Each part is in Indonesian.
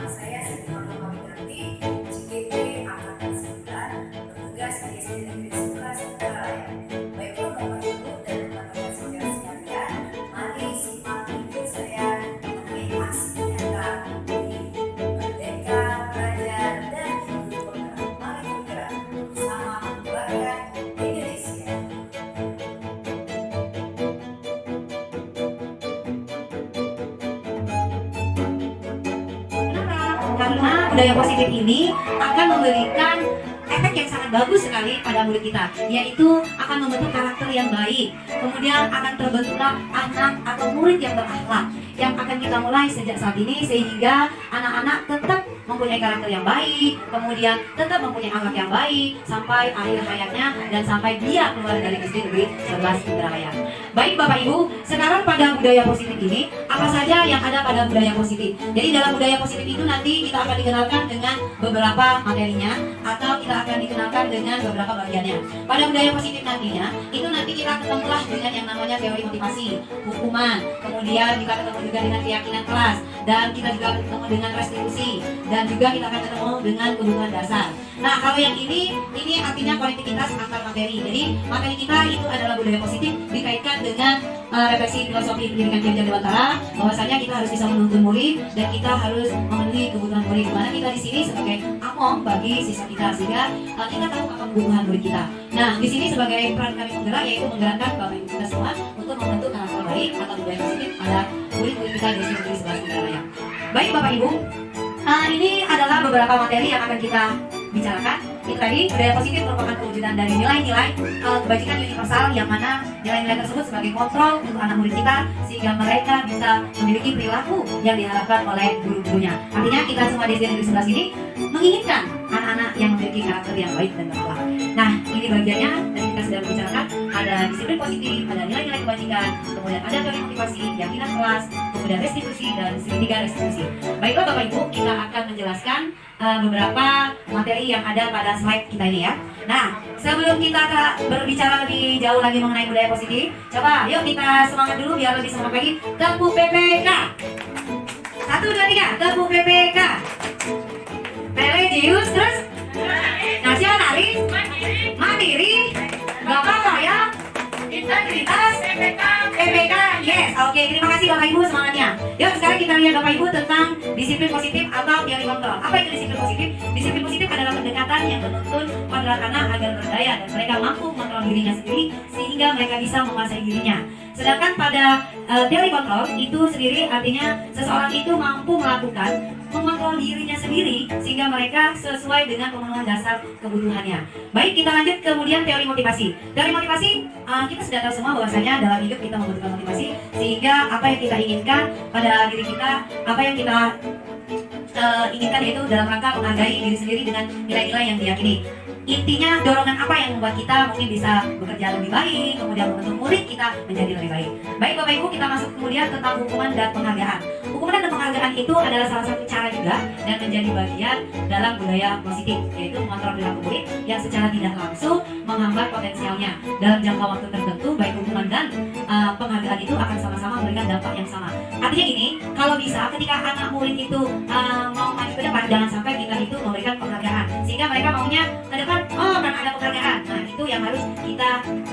Nama saya Siti Nurhayati, JKT Angkatan 9, bertugas di SD Negeri 11 Cikaraya. Baiklah Bapak Ibu dan teman-teman saudara sekalian, mari simak video saya mengenai aksi nyata di Merdeka, Belajar, dan Hidup Program. Mari bergerak bersama membanggakan Indonesia. Karena budaya positif ini akan memberikan efek yang sangat bagus sekali pada murid kita, yaitu akan membentuk karakter yang baik, kemudian akan terbentuklah anak atau murid yang berakhlak yang akan kita mulai sejak saat ini, sehingga anak-anak tetap mempunyai karakter yang baik, kemudian tetap mempunyai akhlak yang baik sampai akhir hayatnya dan sampai dia keluar dari SD Negeri 11 Cikaraya. Baik Bapak Ibu, sekarang pada budaya positif ini apa saja yang ada pada budaya positif? Jadi dalam budaya positif itu nanti kita akan dikenalkan dengan beberapa materinya, atau kita akan dikenalkan dengan beberapa bagiannya. Pada budaya positif nantinya, itu nanti kita ketemulah dengan yang namanya teori motivasi, hukuman, kemudian kita ketemu juga dengan keyakinan kelas, dan kita juga ketemu dengan restitusi, dan juga kita akan ketemu dengan kebutuhan dasar. Nah, kalau yang ini artinya konektivitas antar materi. Jadi materi kita itu adalah budaya positif dikaitkan dengan refleksi filosofi pendidikan Ki Dewantara, bahwasanya kita harus bisa menuntun murid dan kita harus memenuhi kebutuhan murid. Dimana kita di sini sebagai among bagi siswa kita, sehingga kita tahu apa kebutuhan murid kita. Nah, di sini sebagai peran kami penggerak, yaitu menggerakkan Bapak Ibu kita semua untuk membentuk karakter baik atau budaya positif pada murid-murid kita di sini di sebelah Cikaraya. Baik Bapak Ibu, ini adalah beberapa materi yang akan kita bicarakan. Itu tadi, budaya positif merupakan perwujudan dari nilai-nilai kebajikan universal, yang mana nilai-nilai tersebut sebagai kontrol untuk anak murid kita, sehingga mereka bisa memiliki perilaku yang diharapkan oleh guru-gurunya. Artinya kita semua di sini di sebelah sini menginginkan anak-anak yang memiliki karakter yang baik dan berakhlak. Nah, ini bagiannya tadi kita sudah membicarakan, ada disiplin positif, ada nilai-nilai kebajikan, kemudian ada teori motivasi, keyakinan kelas, kemudian restitusi, dan segitiga restitusi. Baiklah Bapak Ibu, kita akan menjelaskan beberapa materi yang ada pada slide kita ini ya. Nah, sebelum kita berbicara lebih jauh lagi mengenai budaya positif, coba yuk kita semangat dulu biar lebih semangat lagi. Kepu PPK 1, 2, 3, Kepu PPK religius, terus nasionalis, mandiri, gak apa-apa ya, integritas, PPK, yes. Oke, terima kasih Bapak Ibu semangatnya. Yuk sekarang kita lihat Bapak Ibu tentang disiplin positif atau teori kontrol. Apa itu disiplin positif? Disiplin positif adalah pendekatan yang menuntun pada anak agar berdaya dan mereka mampu mengontrol dirinya sendiri sehingga mereka bisa menguasai dirinya. Sedangkan pada teori kontrol itu sendiri artinya seseorang itu mampu mengontrol dirinya sendiri sehingga mereka sesuai dengan pemenuhan dasar kebutuhannya. Baik, kita lanjut kemudian teori motivasi. Teori motivasi kita sudah tahu semua bahwasanya dalam hidup kita membutuhkan motivasi sehingga apa yang kita inginkan pada diri kita, apa yang kita inginkan yaitu dalam rangka menghargai diri sendiri dengan nilai-nilai yang diyakini. Intinya dorongan apa yang membuat kita mungkin bisa bekerja lebih baik, kemudian membentuk murid kita menjadi lebih baik. Baik Bapak Ibu, kita masuk kemudian tentang hukuman dan penghargaan. Hukuman dan penghargaan itu adalah salah satu cara juga dan menjadi bagian dalam budaya positif, yaitu mengontrol perilaku murid yang secara tidak langsung menghambat potensialnya. Dalam jangka waktu tertentu, baik hukuman dan penghargaan itu akan sama-sama memberikan dampak yang sama. Artinya ini, kalau bisa ketika anak murid itu mau maju ke depan, jangan sampai kita itu memberikan penghargaan sehingga mereka maunya ke depan, oh karena ada penghargaan. Nah, itu yang harus kita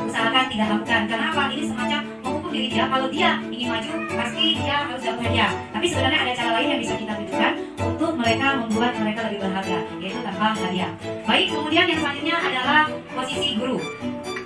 usahakan tidak lakukan. Karena apa? Ini semacam menghukum diri dia. Kalau dia ingin maju, pasti dia harus dapat hadiah. Tapi sebenarnya ada cara lain yang bisa kita tunjukkan untuk mereka membuat mereka lebih berharga, yaitu tanpa hadiah. Baik, kemudian yang selanjutnya adalah posisi guru.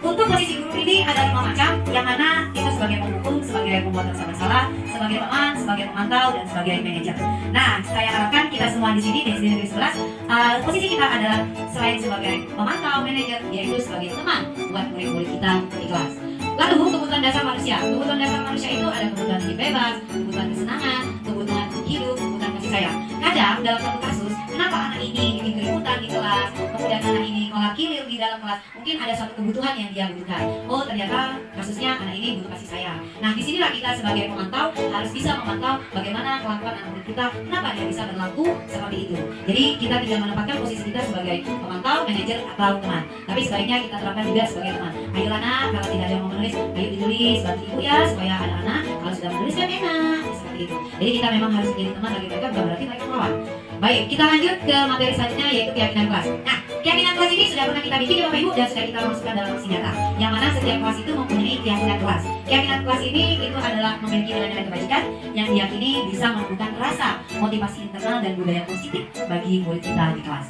Untuk posisi guru ini ada 5 macam, yang mana kita sebagai penghukum, sebagai pembuat rasa bersalah, sebagai teman, sebagai pemantau, dan sebagai manajer. Nah, saya harapkan kita semua di sini di SD Negeri 11, posisi kita adalah selain sebagai pemantau, manajer, yaitu sebagai teman buat murid-murid kita di kelas. Lalu kebutuhan dasar manusia. Kebutuhan dasar manusia itu ada kebutuhan hidup bebas, kebutuhan kesenangan, kebutuhan hidup, kebutuhan kasih sayang. Kadang dalam satu kasus, kenapa anak ini bikin keributan di kelas, kemudian anak ini nolak kilir di dalam kelas, membahas mungkin ada suatu kebutuhan yang dia butuhkan. Oh ternyata kasusnya anak ini butuh kasih sayang. Nah disinilah kita sebagai pemantau harus bisa memantau bagaimana kelakuan anak murid kita, kenapa dia bisa berlaku seperti itu. Jadi kita tidak menempatkan posisi kita sebagai pemantau, manajer atau teman, tapi sebaiknya kita terapkan juga sebagai teman. Ayo anak, kalau tidak ada yang mau menulis, ayo ditulis, bantu ibu ya supaya anak-anak kalau sudah menulis kan enak, seperti itu. Jadi kita memang harus menjadi teman bagi mereka, bukan berarti mereka melawan. Baik, kita lanjut ke materi selanjutnya yaitu keyakinan kelas. Nah, keyakinan kelas ini sudah pernah kita bikin ya Bapak Ibu dan sudah kita masukkan dalam aksi nyata. Yang mana setiap kelas itu mempunyai keyakinan kelas. Keyakinan kelas ini itu adalah memiliki nilai-nilai kebajikan yang diyakini bisa menumbuhkan rasa motivasi internal dan budaya positif bagi murid kita di kelas.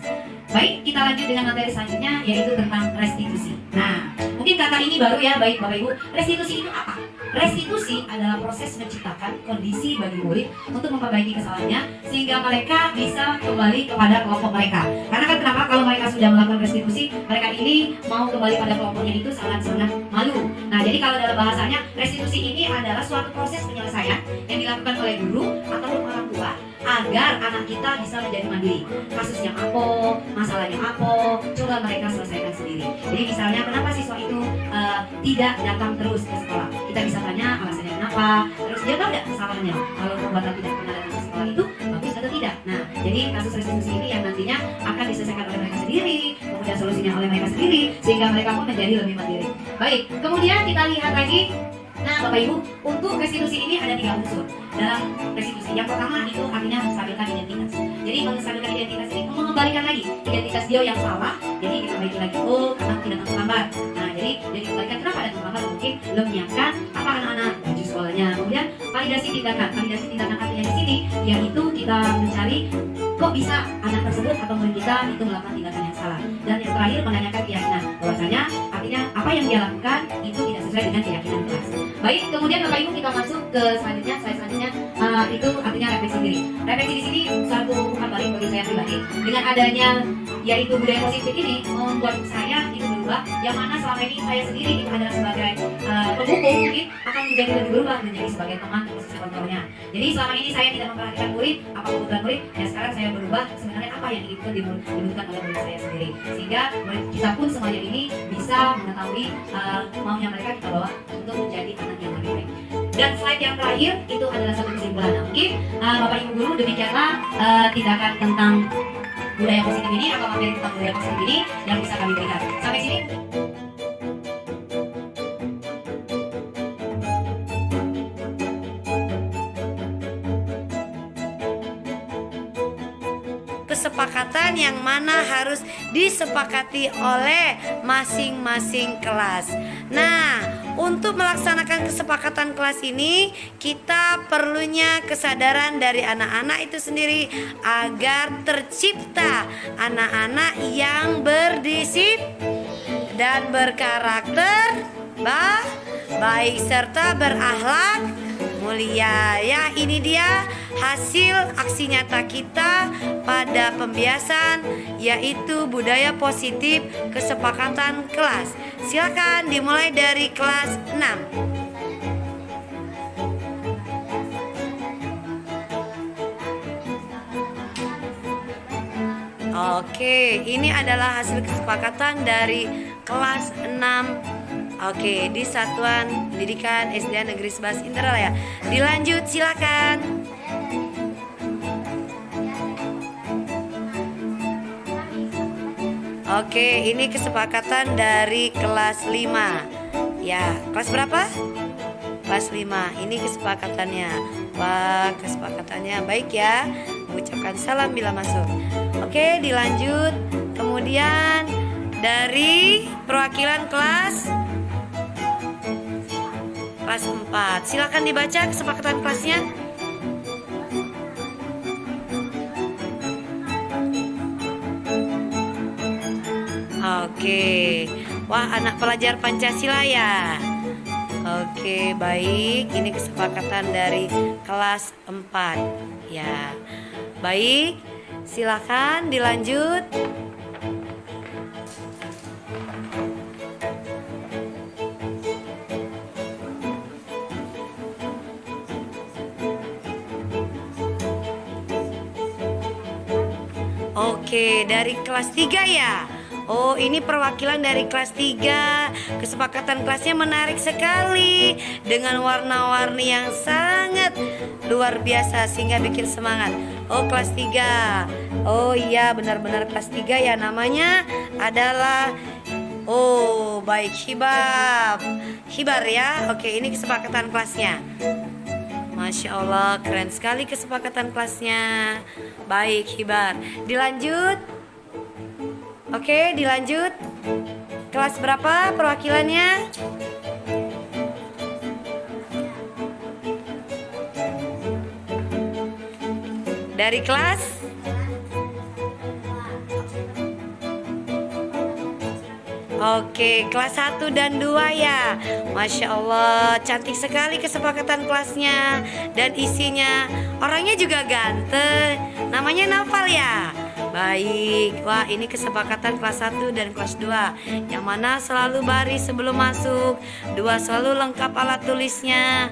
Baik, kita lanjut dengan materi selanjutnya yaitu tentang restitusi. Nah, mungkin kata ini baru ya, baik Bapak Ibu. Restitusi itu apa? Restitusi adalah proses menciptakan kondisi bagi murid untuk memperbaiki kesalahannya sehingga mereka bisa kembali kepada kelompok mereka. Karena kan kenapa kalau mereka sudah melakukan restitusi, mereka ini mau kembali pada kelompoknya itu sangat-sangat malu. Nah, jadi kalau dalam bahasanya restitusi ini adalah suatu proses penyelesaian yang dilakukan oleh guru ataupun orang tua agar anak kita bisa menjadi mandiri. Kasusnya apa, masalahnya apa, coba mereka selesaikan sendiri. Jadi misalnya kenapa siswa itu tidak datang terus ke sekolah, kita bisa tanya alasannya kenapa, terus dia tahu tidak kesalahannya kalau perbuatan tidak pernah datang ke sekolah itu bagus atau tidak. Nah, jadi kasus restitusi ini yang nantinya akan diselesaikan oleh mereka sendiri, kemudian solusinya oleh mereka sendiri, sehingga mereka pun menjadi lebih mandiri. Baik, kemudian kita lihat lagi. Nah Bapak Ibu, untuk restitusi ini ada 3 unsur dalam restitusi. Yang pertama itu artinya menstabilkan identitas. Jadi menstabilkan identitas ini mengembalikan lagi identitas dia yang salah. Jadi kita baiki lagi, oh karena tidak terlambat. Nah jadi dikembalikan kenapa ada terlambat, mungkin belum menyiapkan apa anak-anak baju sekolahnya. Kemudian validasi tindakan artinya di sini yaitu kita mencari kok bisa anak tersebut atau murid kita itu melakukan tindakan yang salah. Dan yang terakhir menanyakan keyakinan bahwasanya artinya apa yang dia lakukan itu tidak sesuai dengan keyakinan kelas. Baik, kemudian Bapak Ibu kita masuk ke selanjutnya, itu artinya refleksi diri. Refleksi di sini suatu hukuman balik bagi saya pribadi. Dengan adanya yaitu budaya positif ini membuat saya itu berubah. Yang mana selama ini saya sendiri itu adalah sebagai pembuku mungkin akan menjadi lebih berubah menjadi sebagai teman posisi kontrolnya. Jadi selama ini saya tidak memperhatikan murid, apa kebutuhan murid, dan sekarang saya berubah sebenarnya apa yang dibutuhkan oleh murid saya sendiri. Sehingga murid kita pun semuanya ini bisa mengetahui maunya mereka kita bawa untuk menjadi anak yang lebih baik. Dan slide yang terakhir itu adalah satu kesimpulan. Nah, mungkin Bapak Ibu Guru demikianlah tindakan tentang budaya positif ini atau materi tentang budaya positif ini yang bisa kami berikan. Sampai sini. Kesepakatan yang mana harus disepakati oleh masing-masing kelas. Nah, untuk melaksanakan kesepakatan kelas ini, kita perlunya kesadaran dari anak-anak itu sendiri agar tercipta anak-anak yang berdisiplin dan berkarakter baik serta berakhlak mulia. Ya, ini dia hasil aksi nyata kita pada pembiasan yaitu budaya positif kesepakatan kelas. Silakan dimulai dari kelas 6. Oke, ini adalah hasil kesepakatan dari kelas 6. Oke, di Satuan Pendidikan SD Negeri 11 Indralaya. Dilanjut, silakan. Oke, ini kesepakatan dari kelas 5. Ya, kelas berapa? Kelas 5. Ini kesepakatannya. Wah, kesepakatannya baik ya. Mengucapkan salam bila masuk. Oke, dilanjut. Kemudian dari perwakilan kelas 4. Silakan dibaca kesepakatan kelasnya. Oke. Wah, anak pelajar Pancasila ya. Oke, baik. Ini kesepakatan dari kelas 4. Ya. Baik. Silakan dilanjut. Oke, dari kelas 3 ya. Oh, ini perwakilan dari kelas 3. Kesepakatan kelasnya menarik sekali dengan warna-warni yang sangat luar biasa sehingga bikin semangat. Oh, kelas 3. Oh iya, benar-benar kelas 3 ya, namanya adalah oh, baik, Hibar ya. Oke, ini kesepakatan kelasnya. Masya Allah, keren sekali kesepakatan kelasnya. Baik, Hibar. Dilanjut. Oke, dilanjut. Kelas berapa perwakilannya? Dari kelas Oke, kelas 1 dan 2 ya. Masya Allah, cantik sekali kesepakatan kelasnya. Dan isinya, orangnya juga ganteng. Namanya Naufal ya. Baik, wah ini kesepakatan kelas 1 dan kelas 2. Yang mana selalu baris sebelum masuk. 2 selalu lengkap alat tulisnya.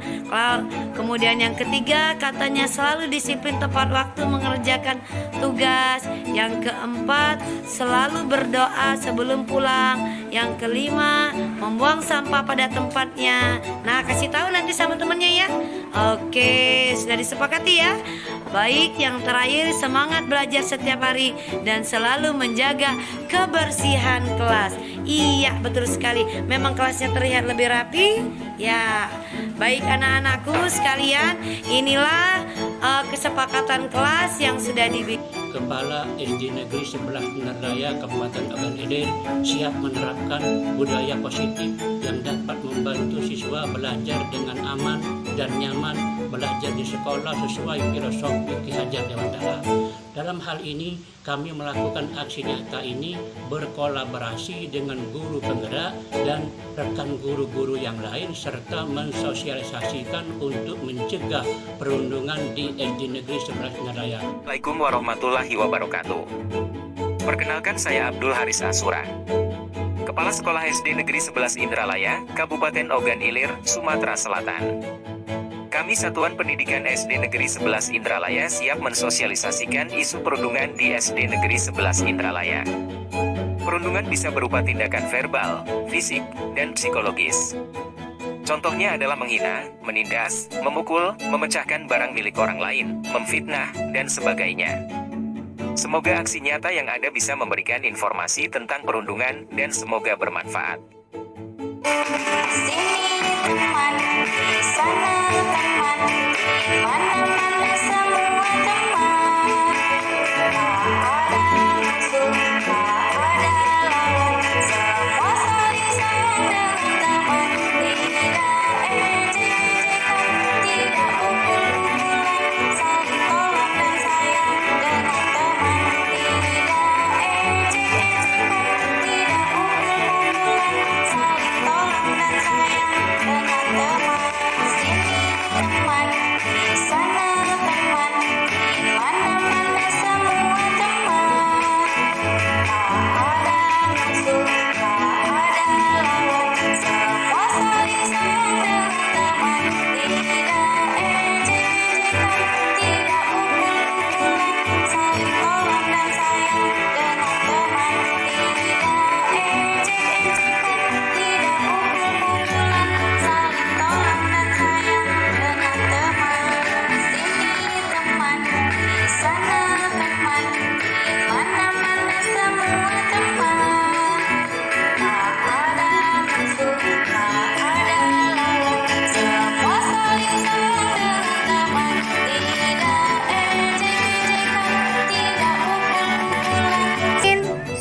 Kemudian yang ketiga katanya selalu disiplin tepat waktu mengerjakan tugas. Yang keempat selalu berdoa sebelum pulang. Yang kelima membuang sampah pada tempatnya. Nah, kasih tahu nanti sama temennya ya. Oke, sudah disepakati ya. Baik, yang terakhir semangat belajar setiap hari dan selalu menjaga kebersihan kelas. Iya, betul sekali. Memang kelasnya terlihat lebih rapi. Ya, baik anak-anakku sekalian, inilah kesepakatan kelas yang sudah dibikin. Kepala SD Negeri 11 Indralaya Kabupaten Ogan Ilir siap menerapkan budaya positif yang dapat membantu siswa belajar dengan aman dan nyaman, belajar di sekolah sesuai filosofi Ki Hajar Dewantara. Dalam hal ini, kami melakukan aksi nyata ini berkolaborasi dengan guru penggerak dan rekan guru-guru yang lain serta mensosialisasikan untuk mencegah perundungan di SD Negeri 11 Indralaya. Assalamualaikum warahmatullahi wabarakatuh. Perkenalkan, saya Abdul Haris Asura, Kepala Sekolah SD Negeri 11 Indralaya, Kabupaten Ogan Ilir, Sumatera Selatan. Kami Satuan Pendidikan SD Negeri 11 Indralaya siap mensosialisasikan isu perundungan di SD Negeri 11 Indralaya. Perundungan bisa berupa tindakan verbal, fisik, dan psikologis. Contohnya adalah menghina, menindas, memukul, memecahkan barang milik orang lain, memfitnah, dan sebagainya. Semoga aksi nyata yang ada bisa memberikan informasi tentang perundungan dan semoga bermanfaat.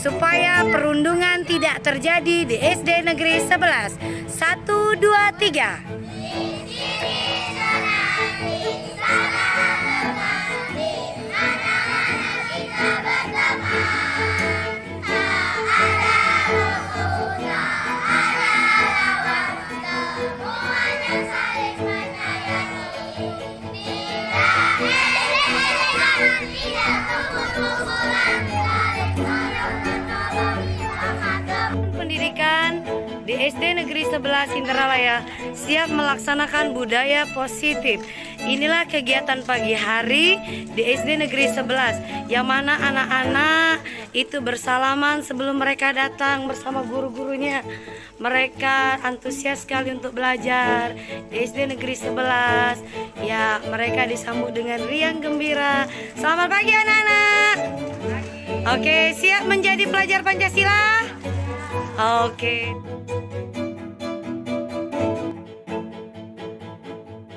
Supaya perundungan tidak terjadi di SD Negeri 11. 1, 2, 3. Pendidikan di SD Negeri 11 Indralaya siap melaksanakan budaya positif. Inilah kegiatan pagi hari di SD Negeri 11, yang mana anak-anak itu bersalaman sebelum mereka datang bersama guru-gurunya. Mereka antusias sekali untuk belajar di SD Negeri 11. Ya, mereka disambut dengan riang gembira. Selamat pagi anak-anak. Oke, siap menjadi pelajar Pancasila? Oke.